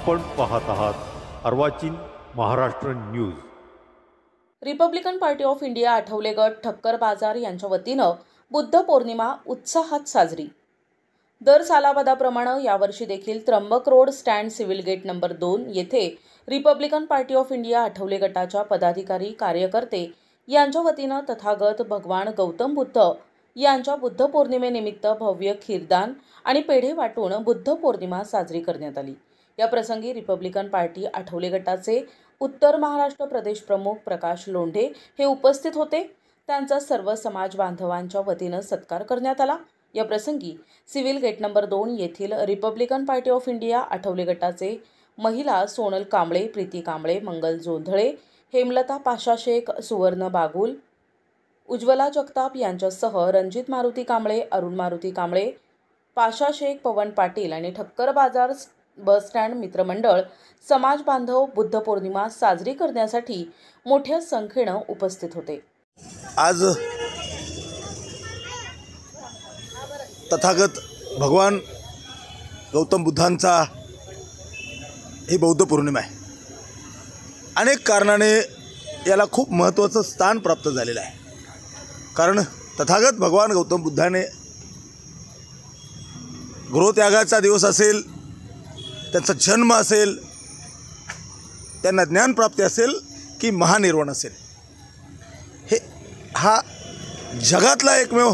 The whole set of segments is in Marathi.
आपण पाहत आहात Arvachin Maharashtra news. Republican party of India Athawale गट ठक्कर बाजार यांच्या वतीनं बुद्ध पौर्णिमा उत्साहात साजरी। दर सालाबादाप्रमाणे यावर्षी देखील Trimbak road stand civil gate number 2 येथे Republican party of India Athawale गटाच्या पदाधिकारी कार्यकर्ते यांच्या वतीनं तथागत भगवान गौतम बुद्ध यांच्या बुद्ध पौर्णिमेनिमित्त भव्य खीरदान आणि पेढे वाटून बुद्ध पौर्णिमा साजरी करण्यात आली। या प्रसंगी रिपब्लिकन पार्टी आठवले गटाचे उत्तर महाराष्ट्र प्रदेश प्रमुख प्रकाश लोंढे हे उपस्थित होते। त्यांचा सर्व समाज बांधवांच्या वतीनं सत्कार करण्यात आला। या प्रसंगी सिव्हिल गेट नंबर 2 येथील Republican party of India Athawale गटाचे महिला सोनल कांबळे, प्रीती कांबळे, मंगल जोंधळे, हेमलता पाशा शेख, सुवर्ण बागुल, उज्ज्वला जगताप यांच्यासह रणजित मारुती कांबळे, अरुण मारुती कांबळे, पाशा शेख, पवन पाटील आणि ठक्कर बाजार बस स्टँड मित्रमंडळ समाज बांधव बुद्ध पौर्णिमा साजरी करण्यासाठी मोठ्या संख्येने उपस्थित होते। आज तथागत भगवान गौतम बुद्धांचा ही बौद्ध पौर्णिमा आहे। अनेक कारणाने याला खूप महत्त्वाचं स्थान प्राप्त झालेलं आहे। कारण तथागत भगवान गौतम बुद्धाने गृहत्यागाचा दिवस असेल, त्यांचा जन्म असेल, त्यांना ज्ञानप्राप्ती असेल की महानिर्वाण असेल, हा जगातला एकमेव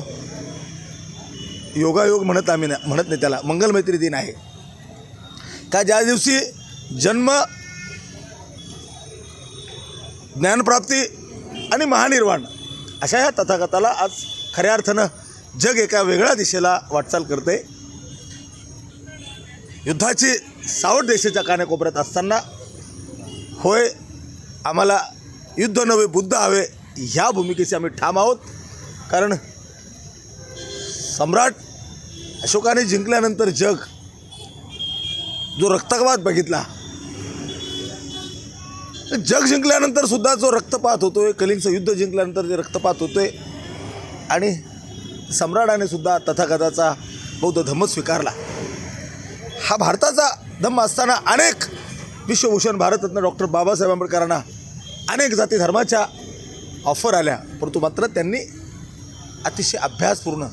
योगायोग म्हणत नाही, त्याला मंगलमैत्री दिन आहे का ज्या दिवशी जन्म, ज्ञानप्राप्ती आणि महानिर्वाण अशा ह्या तथागताला आज खऱ्या अर्थानं जग एका वेगळ्या दिशेला वाटचाल करते। युद्धाची सावट देशाच्या कानाकोपऱ्यात असताना होय आम्हाला युद्ध नव्हे बुद्ध हवे ह्या भूमिकेचे आम्ही ठाम आहोत। कारण सम्राट अशोकाने जिंकल्यानंतर जग जो रक्तपात बघितला, जग जिंकल्यानंतर सुद्धा जो रक्तपात होतोय, कलिंगचं युद्ध जिंकल्यानंतर जे रक्तपात होतोय, आणि सम्राटाने सुद्धा तथागताचा बौद्ध धम्म स्वीकारला। हा भारताचा धम्म असताना अनेक विश्वभूषण भारतरत्न डॉक्टर बाबासाहेब आंबेडकरांना अनेक जाती धर्माच्या ऑफर आल्या, परंतु मात्र त्यांनी अतिशय अभ्यासपूर्ण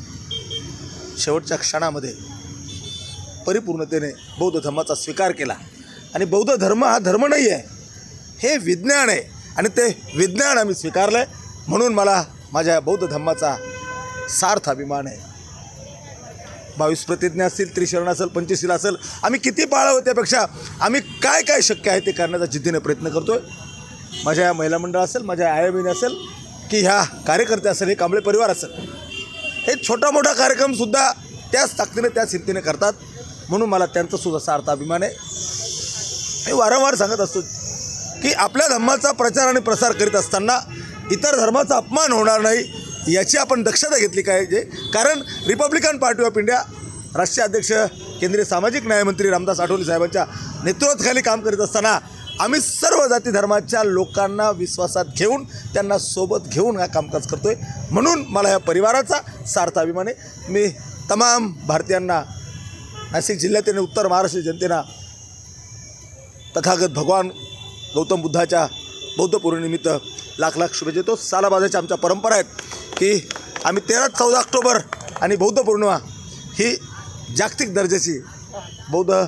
शेवटच्या क्षणामध्ये परिपूर्णतेने बौद्ध धर्माचा स्वीकार केला। आणि बौद्ध धर्म हा धर्म नाही आहे, हे विज्ञान आहे आणि ते विज्ञान आम्ही स्वीकारलं आहे। म्हणून मला माझ्या बौद्ध धर्माचा सार्थ अभिमान आहे। 22 प्रतिज्ञा असतील, त्रिशरण असेल, पंचशील असेल, आम्ही किती पाळावं त्यापेक्षा आम्ही काय काय शक्य आहे ते करण्याचा जिद्दीने प्रयत्न करतोय। माझ्या महिला मंडळ असेल, माझ्या आयाबीन असेल की ह्या कार्यकर्ते असेल, हे कांबळे परिवार असेल, हे छोटा मोठा कार्यक्रमसुद्धा त्याच ताकदीने त्याच हिमतीने करतात। म्हणून मला त्यांचासुद्धा सार्थ अभिमान आहे। मी वारंवार सांगत असतो की आपल्या धर्माचा प्रचार आणि प्रसार करीत असताना इतर धर्माचा अपमान होणार नाही याची आपण दक्षता घेतली पाहिजे। कारण रिपब्लिकन पार्टी ऑफ इंडिया राष्ट्रीय अध्यक्ष केंद्रीय सामाजिक न्यायमंत्री रामदास आठवले साहेबांच्या नेतृत्वाखाली काम करीत असताना आम्ही सर्व जाती धर्माच्या लोकांना विश्वासात घेऊन त्यांना सोबत घेऊन हा कामकाज करतोय। म्हणून मला या परिवाराचा सार्थ अभिमान आहे। मी तमाम भारतीयांना, नाशिक जिल्ह्यातील उत्तर महाराष्ट्र जनतेला तथागत भगवान गौतम बुद्धाच्या बौद्ध पौर्णिमेनिमित्त लाख लाख शुभेच्छा देतो। सालाबादाच्या आमच्या परंपरा आहेत की आम्ही 13-14 ऑक्टोबर आणि बौद्ध पौर्णिमा ही जागतिक दर्जाची बौद्ध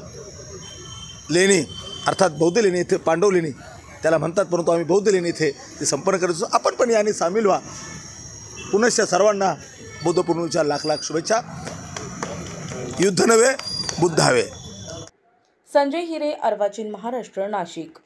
लेणी अर्थात बौद्ध लेणी इथे पांडव लेणी त्याला म्हणतात, परंतु आम्ही बौद्ध लेणी इथे ते संपन्न करत असतो। आपण पण याने सामील व्हा। पुनश्च सर्वांना बौद्ध पौर्णिमेच्या लाख लाख शुभेच्छा। युद्ध नव्हे बुद्ध हवे। संजय हिरे, अर्वाचीन महाराष्ट्र, नाशिक।